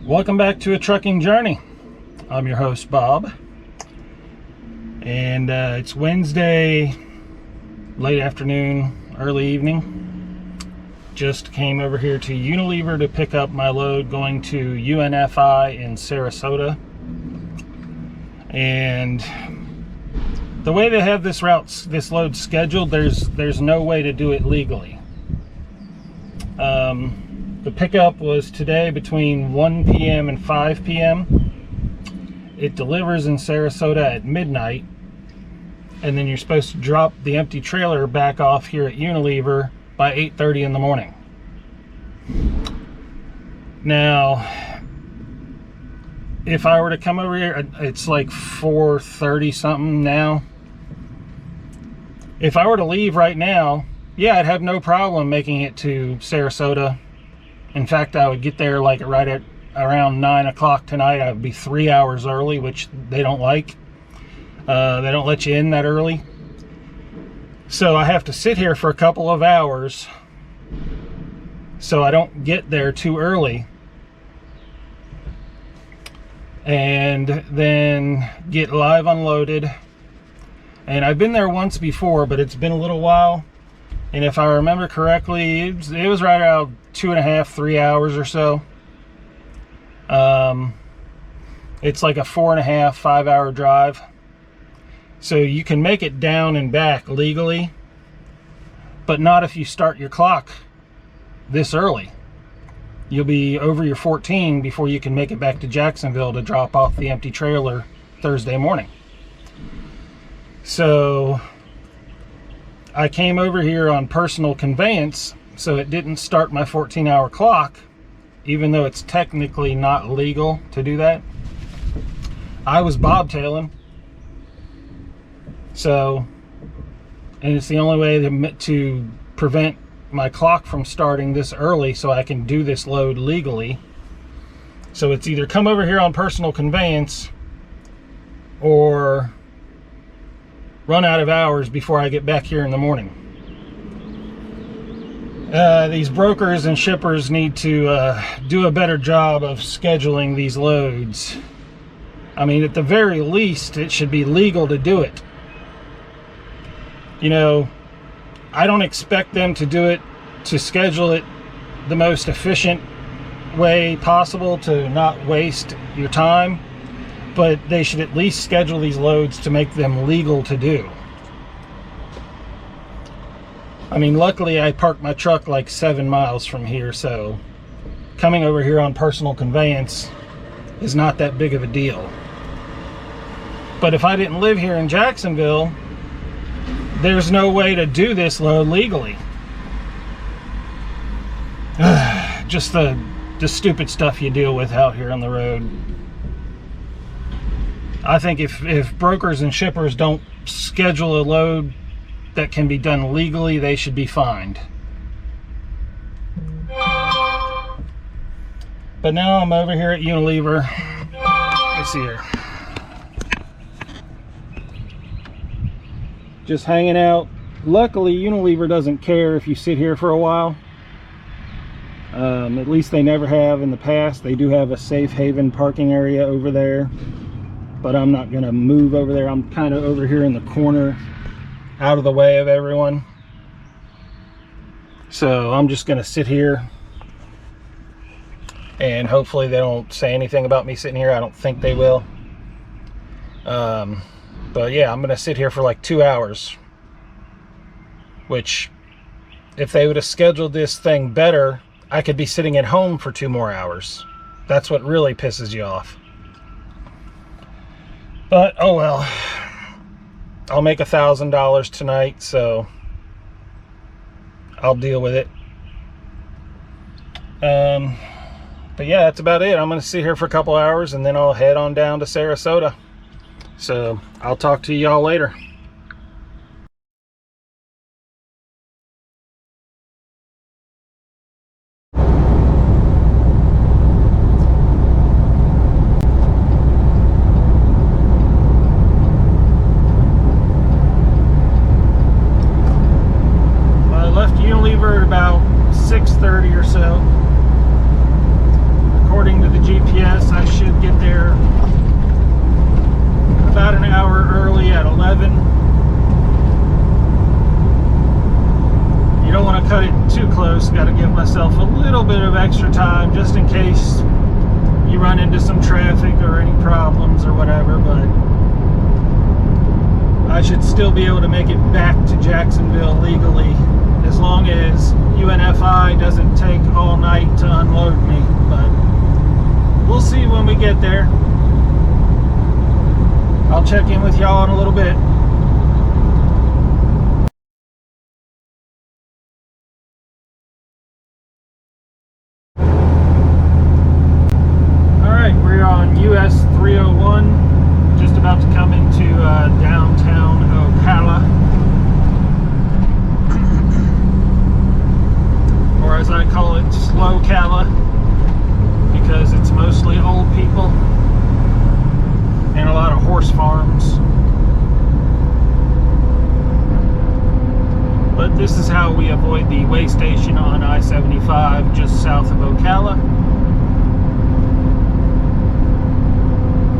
Welcome back to A Trucking Journey. I'm your host, Bob. And it's Wednesday, late afternoon, early evening. Just came over here to Unilever to pick up my load going to UNFI in Sarasota. And the way they have this load scheduled, there's no way to do it legally. The pickup was today between 1 p.m. and 5 p.m. It delivers in Sarasota at midnight, and then you're supposed to drop the empty trailer back off here at Unilever by 8:30 in the morning. Now, if I were to come over here, it's like 4:30 something now. If I were to leave right now, yeah, I'd have no problem making it to Sarasota. In fact, I would get there like right at around 9 o'clock tonight. I would be 3 hours early, which they don't like. They don't let you in that early. So I have to sit here for a couple of hours so I don't get there too early. And then get live unloaded. And I've been there once before, but it's been a little while. And if I remember correctly, it was right around 2.5, 3 hours or so. It's like a 4.5, 5 hour drive. So you can make it down and back legally, but not if you start your clock this early. You'll be over your 14 before you can make it back to Jacksonville to drop off the empty trailer Thursday morning. So I came over here on personal conveyance, so it didn't start my 14-hour clock, even though it's technically not legal to do that. I was bobtailing, so, and it's the only way to prevent my clock from starting this early so I can do this load legally. So it's either come over here on personal conveyance or run out of hours before I get back here in the morning. These brokers and shippers need to do a better job of scheduling these loads. I mean, at the very least, it should be legal to do it. You know, I don't expect them to do it, to schedule it the most efficient way possible to not waste your time, but they should at least schedule these loads to make them legal to do. I mean, luckily I parked my truck like 7 miles from here, so coming over here on personal conveyance is not that big of a deal. But if I didn't live here in Jacksonville, there's no way to do this load legally. Just the stupid stuff you deal with out here on the road. I think if brokers and shippers don't schedule a load that can be done legally, they should be fined. But now I'm over here at Unilever. Let's see here. Just hanging out. Luckily, Unilever doesn't care if you sit here for a while. At least they never have in the past. They do have a safe haven parking area over there, but I'm not gonna move over there. I'm kind of over here in the corner, out of the way of everyone. So I'm just gonna sit here, and hopefully they don't say anything about me sitting here. I don't think they will. But yeah, I'm gonna sit here for like 2 hours, which if they would have scheduled this thing better, I could be sitting at home for 2 more hours. That's what really pisses you off. But oh well, I'll make $1,000 tonight, so I'll deal with it. But yeah, that's about it. I'm gonna sit here for a couple hours and then I'll head on down to Sarasota. So I'll talk to y'all later. I left Unilever at about 6:30 or so. According to the GPS, extra time just in case you run into some traffic or any problems or whatever, but I should still be able to make it back to Jacksonville legally as long as UNFI doesn't take all night to unload me. But we'll see when we get there. I'll check in with y'all in a little bit. Alright, we're on US 301, just about to come into downtown Ocala, or as I call it, Slow Cala, because it's mostly old people and a lot of horse farms. But this is how we avoid the way station on I-75 just south of Ocala.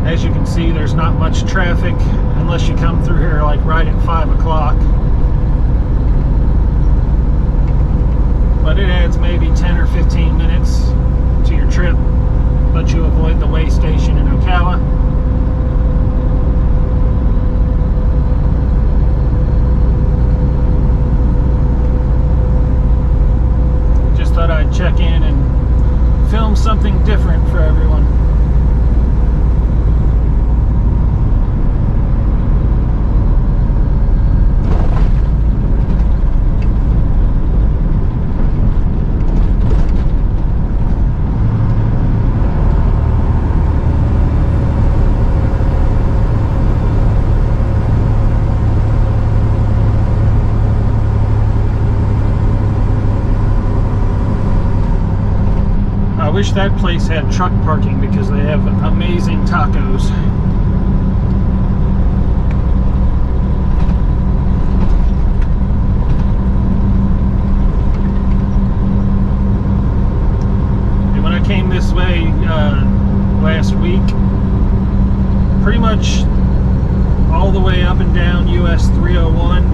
As you can see, there's not much traffic unless you come through here like right at 5 o'clock. But it adds maybe 10 or 15 minutes to your trip, but you avoid the way station in Ocala. Just thought I'd check in and film something different for everyone. I wish that place had truck parking because they have amazing tacos. And when I came this way last week, pretty much all the way up and down US 301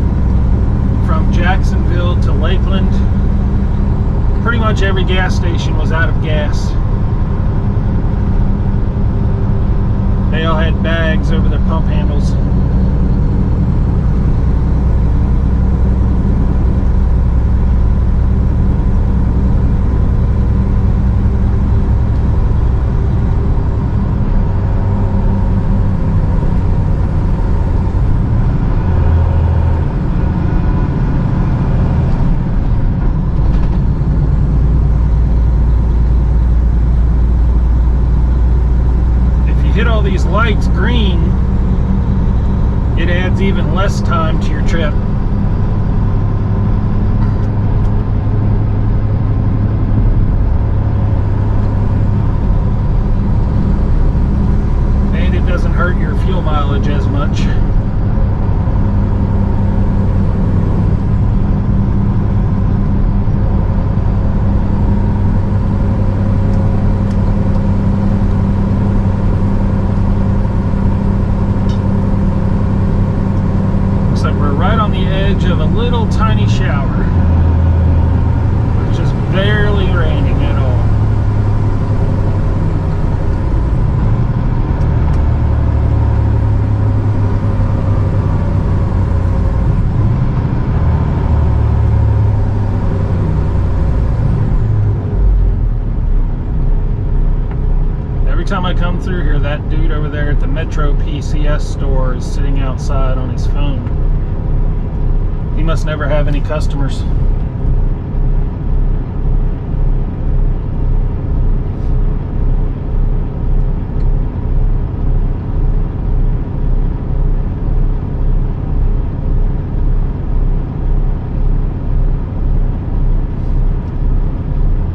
from Jacksonville to Lakeland, pretty much every gas station was out of gas. They all had bags over their pump handles. Hit all these lights green, it adds even less time to your trip. And it doesn't hurt your fuel mileage as much. Of a little tiny shower. It's just barely raining at all. Every time I come through here, that dude over there at the Metro PCS store is sitting outside on his phone. He must never have any customers.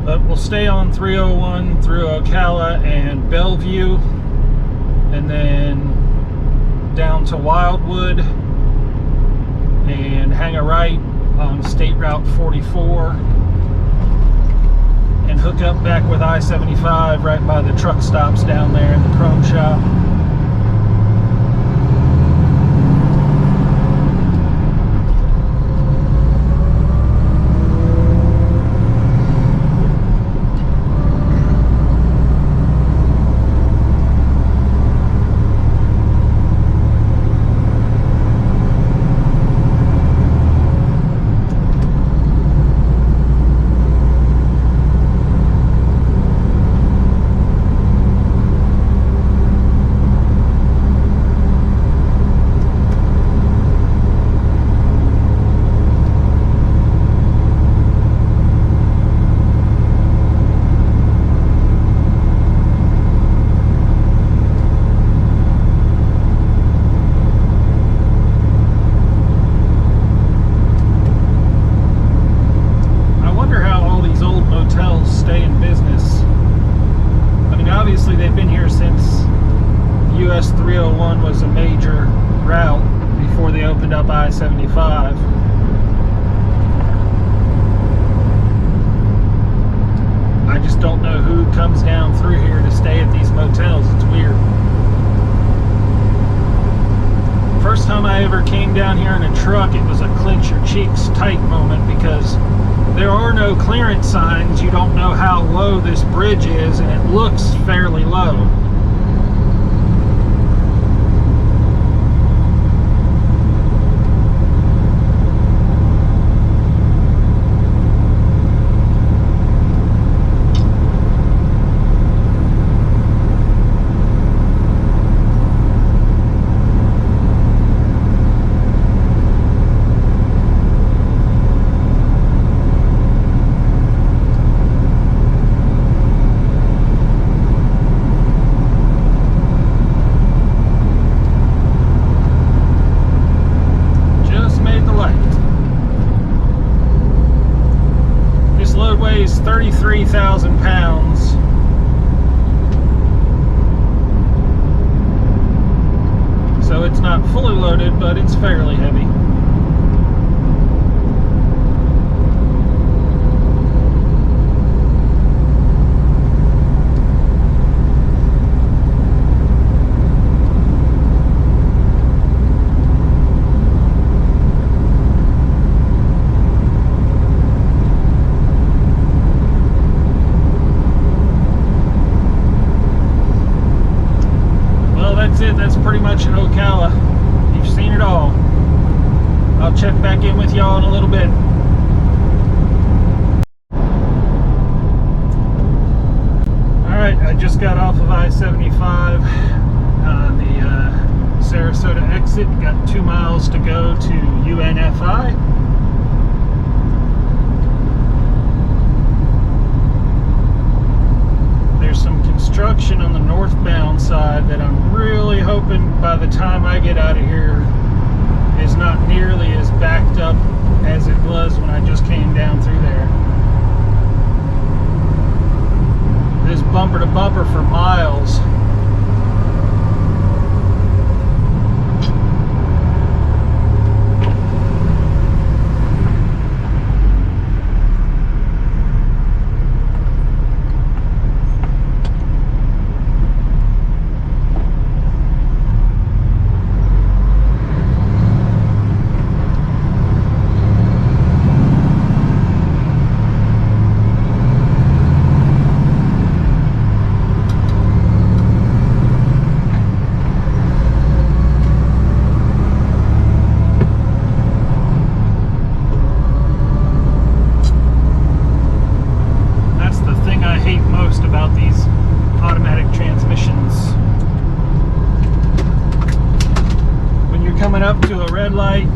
But we'll stay on 301 through Ocala and Bellevue, and then down to Wildwood, and hang a right on State Route 44 and hook up back with I-75 right by the truck stops down there in the Chrome Shop. I-75. I just don't know who comes down through here to stay at these motels. It's weird. First time I ever came down here in a truck, it was a clench your cheeks tight moment because there are no clearance signs. You don't know how low this bridge is, and it looks fairly low. Weighs 33,000 pounds. So it's not fully loaded, but it's fairly heavy. That's pretty much in Ocala. You've seen it all. I'll check back in with y'all in a little bit. Alright, I just got off of I-75 on the Sarasota exit. Got 2 miles to go to UNFI. There's some construction on the northbound side that I'm really hoping by the time I get out of here is not nearly as backed up as it was when I just came down through there. This bumper to bumper for miles. About these automatic transmissions. When you're coming up to a red light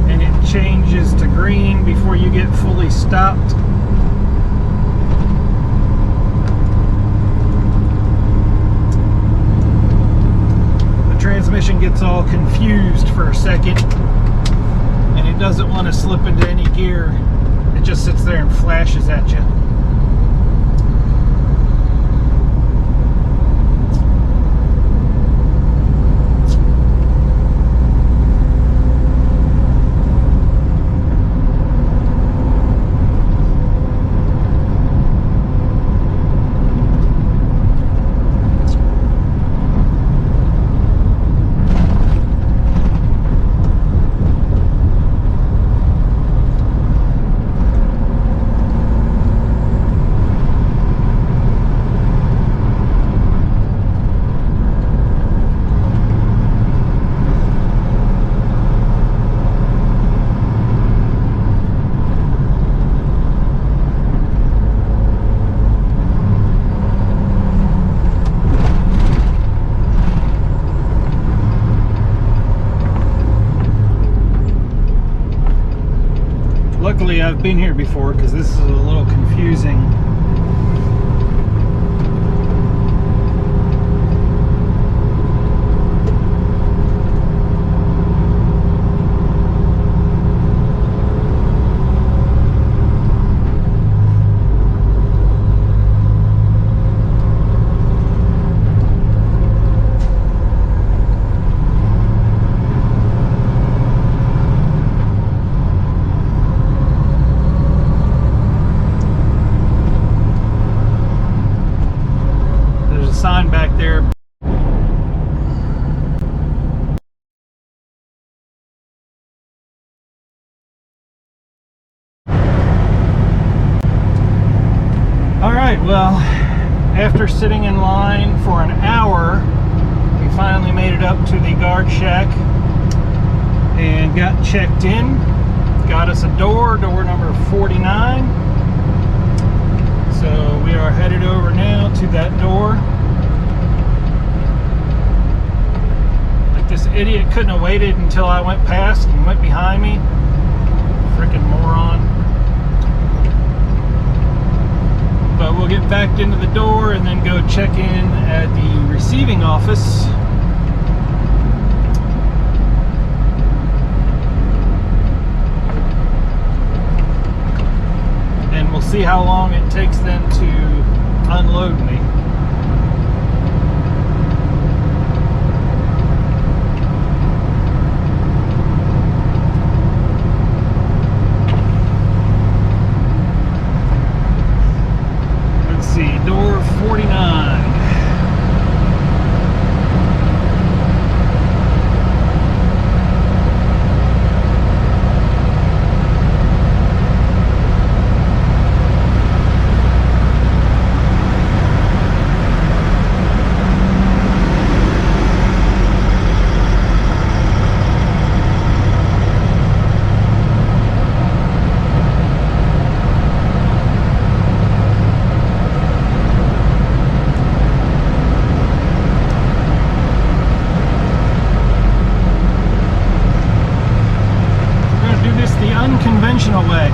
and it changes to green before you get fully stopped, the transmission gets all confused for a second and it doesn't want to slip into any gear. It just sits there and flashes at you. Luckily, I've been here before because this is a little confusing. right, well, after sitting in line for an hour, we finally made it up to the guard shack and got checked in. Got us a door number 49. So we are headed over now to that door. Like, this idiot couldn't have waited until I went past and went behind me. Freaking moron. But we'll get backed into the door and then go check in at the receiving office. And we'll see how long it takes them to unload me. Door 49. Unconventional way.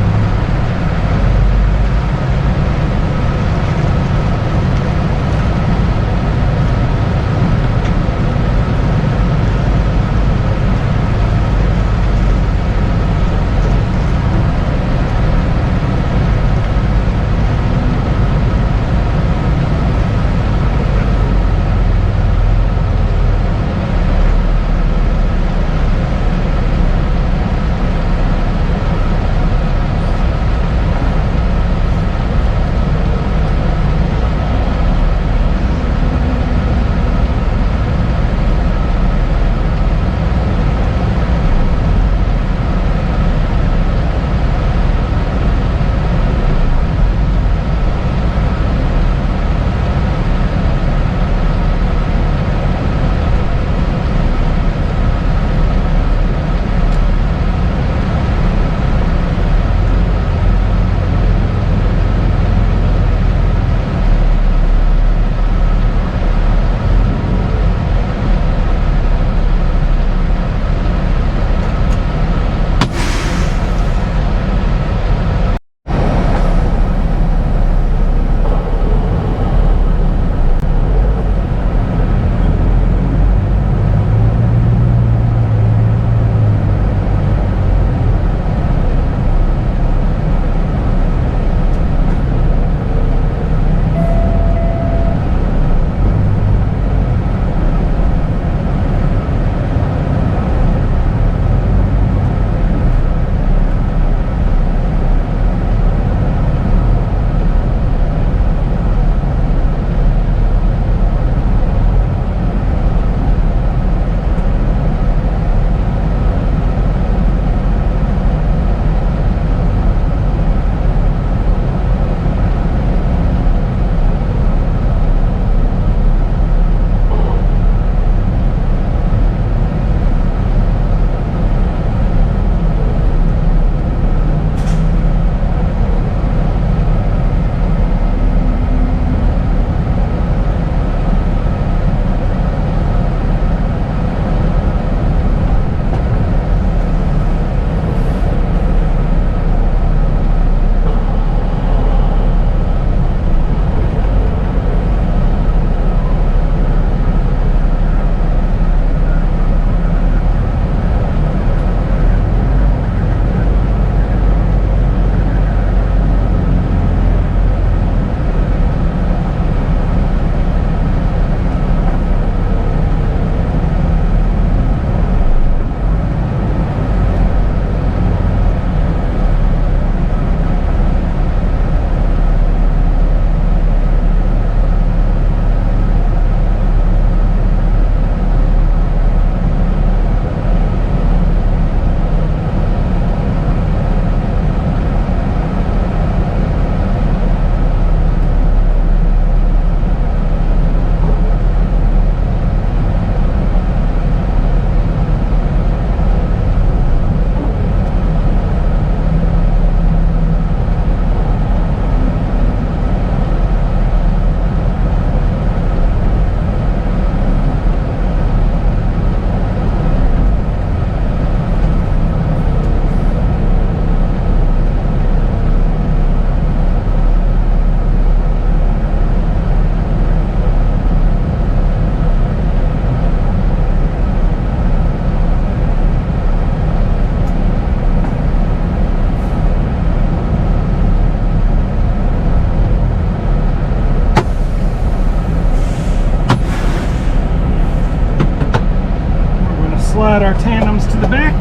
our tandems to the back.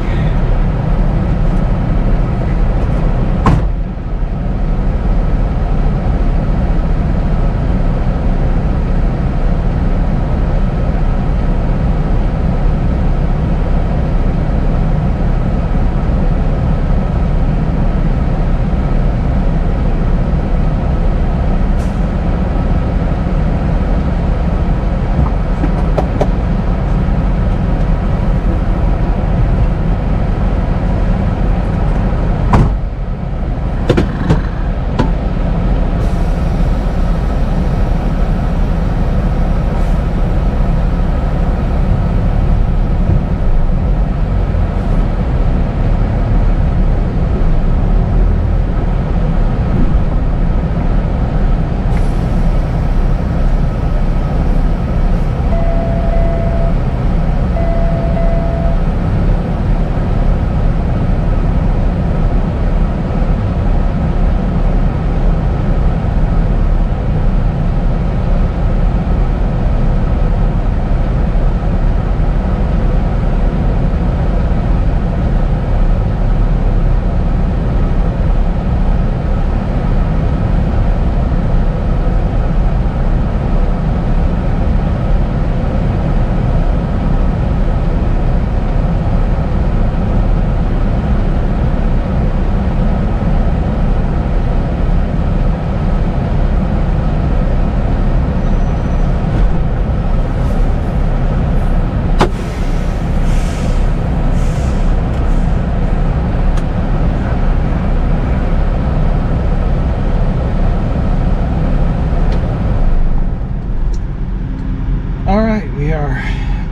We are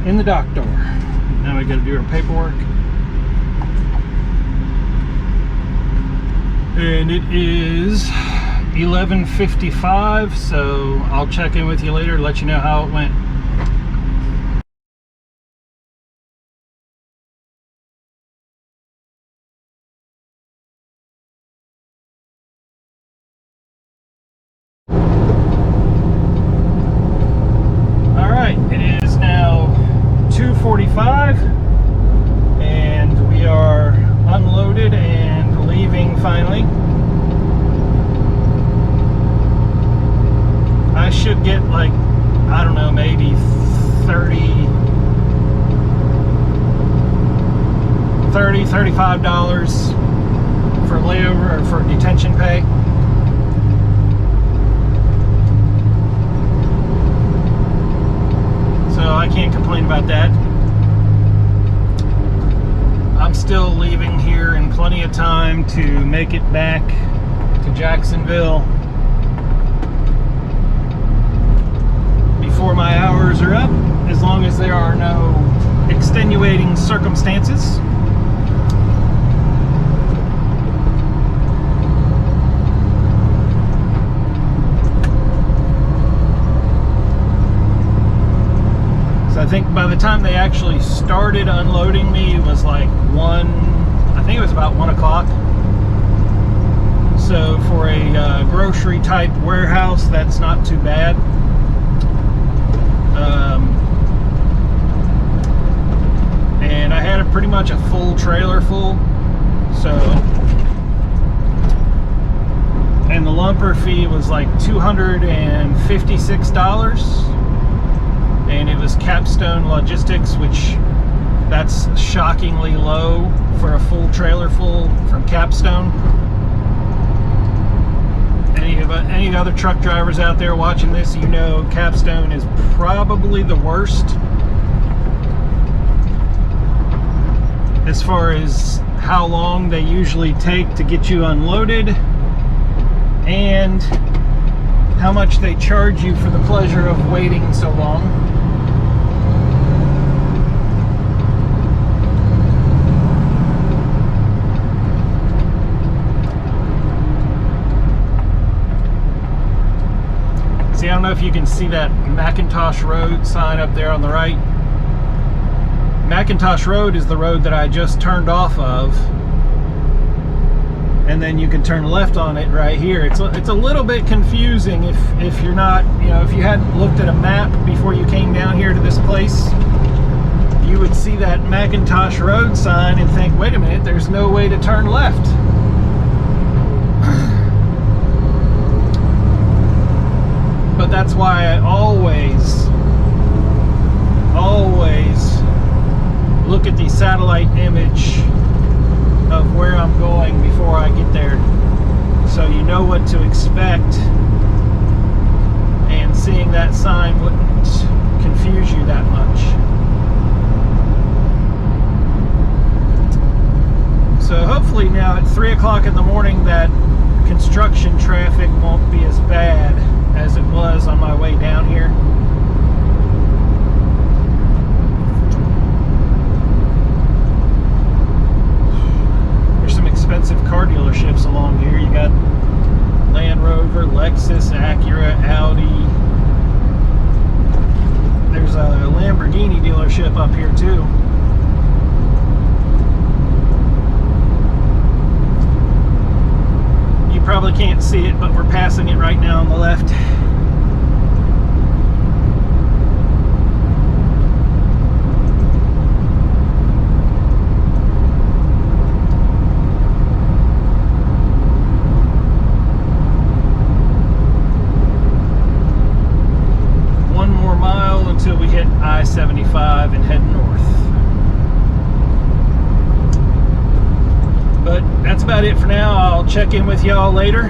in the dock door. Now we got to do our paperwork. And it is 11:55, so I'll check in with you later, let you know how it went. It is now 2:45 and we are unloaded and leaving finally. I should get like, I don't know, maybe $35 for layover or for detention pay. So I can't complain about that. I'm still leaving here in plenty of time to make it back to Jacksonville before my hours are up, as long as there are no extenuating circumstances. I think by the time they actually started unloading me, it was like I think it was about 1 o'clock. So for a grocery type warehouse, that's not too bad. And I had pretty much a full trailer full. So, and the lumper fee was like $256. And it was Capstone Logistics, which that's shockingly low for a full trailer full from Capstone. Any other truck drivers out there watching this, you know Capstone is probably the worst as far as how long they usually take to get you unloaded and how much they charge you for the pleasure of waiting so long. See, I don't know if you can see that McIntosh Road sign up there on the right. McIntosh Road is the road that I just turned off of. And then you can turn left on it right here. It's a little bit confusing if you're not, if you hadn't looked at a map before you came down here to this place. you would see that Macintosh Road sign and think, wait a minute, there's no way to turn left. But that's why I always look at the satellite image of where I'm going before I get there, so you know what to expect, and seeing that sign wouldn't confuse you that much. So hopefully now at 3 o'clock in the morning that construction traffic won't be as bad as it was on my way down here. There's some expensive car dealerships along here. You got Land Rover, Lexus, Acura, Audi. There's a Lamborghini dealership up here too. You probably can't see it, but we're passing it right now on the left. One more mile until we hit I-75 and head north. But that's about it for now. I'll check in with y'all later.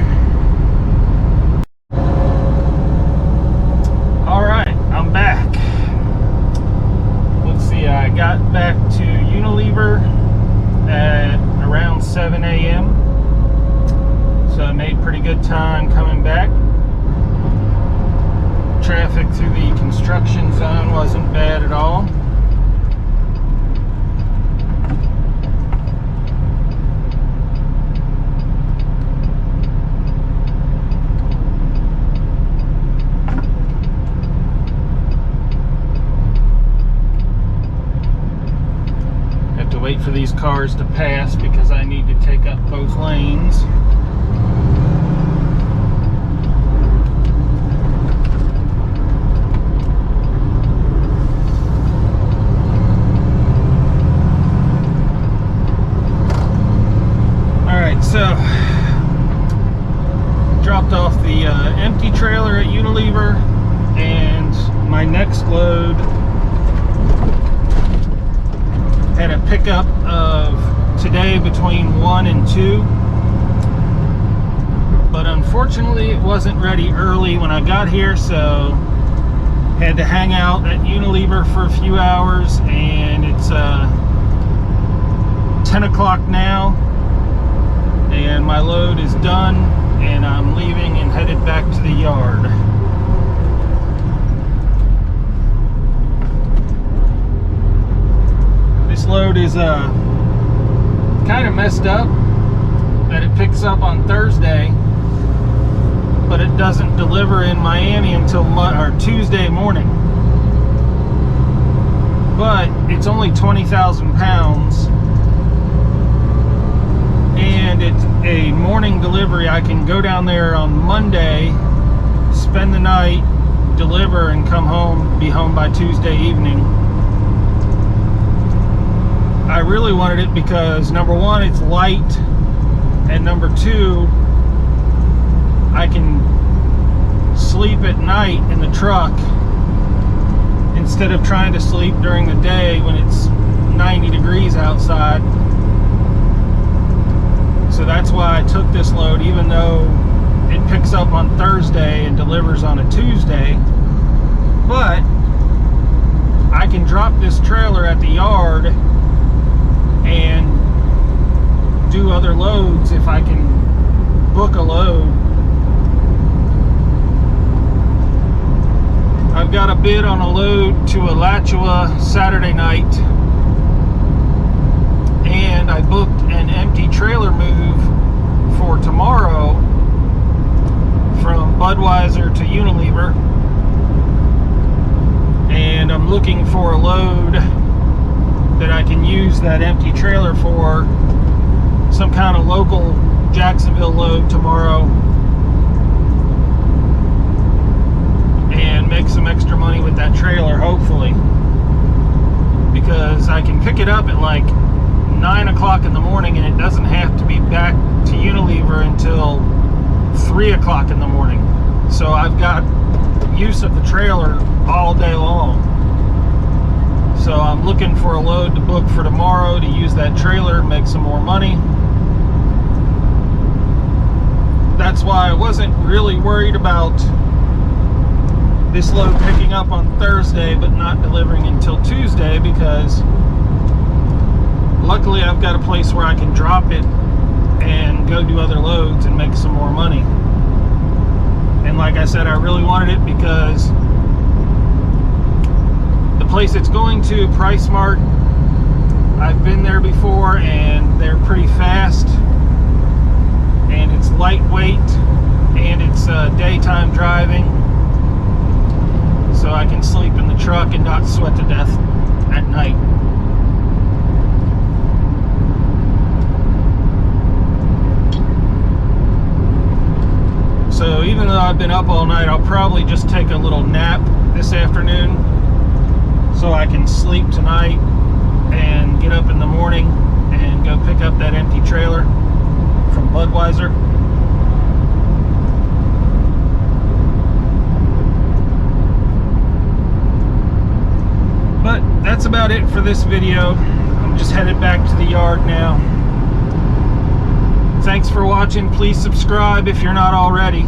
Alright, I'm back. Let's see, I got back to Unilever at around 7 a.m. So I made pretty good time coming back. Traffic through the construction zone wasn't bad at all. Wait for these cars to pass because I need to take up both lanes. Alright, so dropped off the empty trailer at Unilever, and my next load had a pickup of today between 1 and 2, but unfortunately it wasn't ready early when I got here, so had to hang out at Unilever for a few hours, and it's 10 o'clock now and my load is done, and I'm leaving and headed back to the yard. This load is kind of messed up that it picks up on Thursday, but it doesn't deliver in Miami until Tuesday morning. But it's only 20,000 pounds, and it's a morning delivery. I can go down there on Monday, spend the night, deliver, and come home, be home by Tuesday evening. I really wanted it because, number one, it's light, and number two, I can sleep at night in the truck instead of trying to sleep during the day when it's 90 degrees outside. So that's why I took this load, even though it picks up on Thursday and delivers on a Tuesday. But I can drop this trailer at the yard and do other loads if I can book a load. I've got a bid on a load to Alachua Saturday night, and I booked an empty trailer move for tomorrow from Budweiser to Unilever, and I'm looking for a load that I can use that empty trailer for, some kind of local Jacksonville load tomorrow, and make some extra money with that trailer, hopefully, because I can pick it up at like 9 o'clock in the morning, and it doesn't have to be back to Unilever until 3 o'clock in the morning. So I've got use of the trailer all day long. So I'm looking for a load to book for tomorrow to use that trailer, make some more money. That's why I wasn't really worried about this load picking up on Thursday but not delivering until Tuesday, because luckily I've got a place where I can drop it and go do other loads and make some more money. And like I said, I really wanted it because the place it's going to, PriceSmart, I've been there before and they're pretty fast, and it's lightweight, and it's daytime driving, so I can sleep in the truck and not sweat to death at night. So even though I've been up all night, I'll probably just take a little nap this afternoon so I can sleep tonight and get up in the morning and go pick up that empty trailer from Budweiser. But that's about it for this video. I'm just headed back to the yard now. Thanks for watching. Please subscribe if you're not already.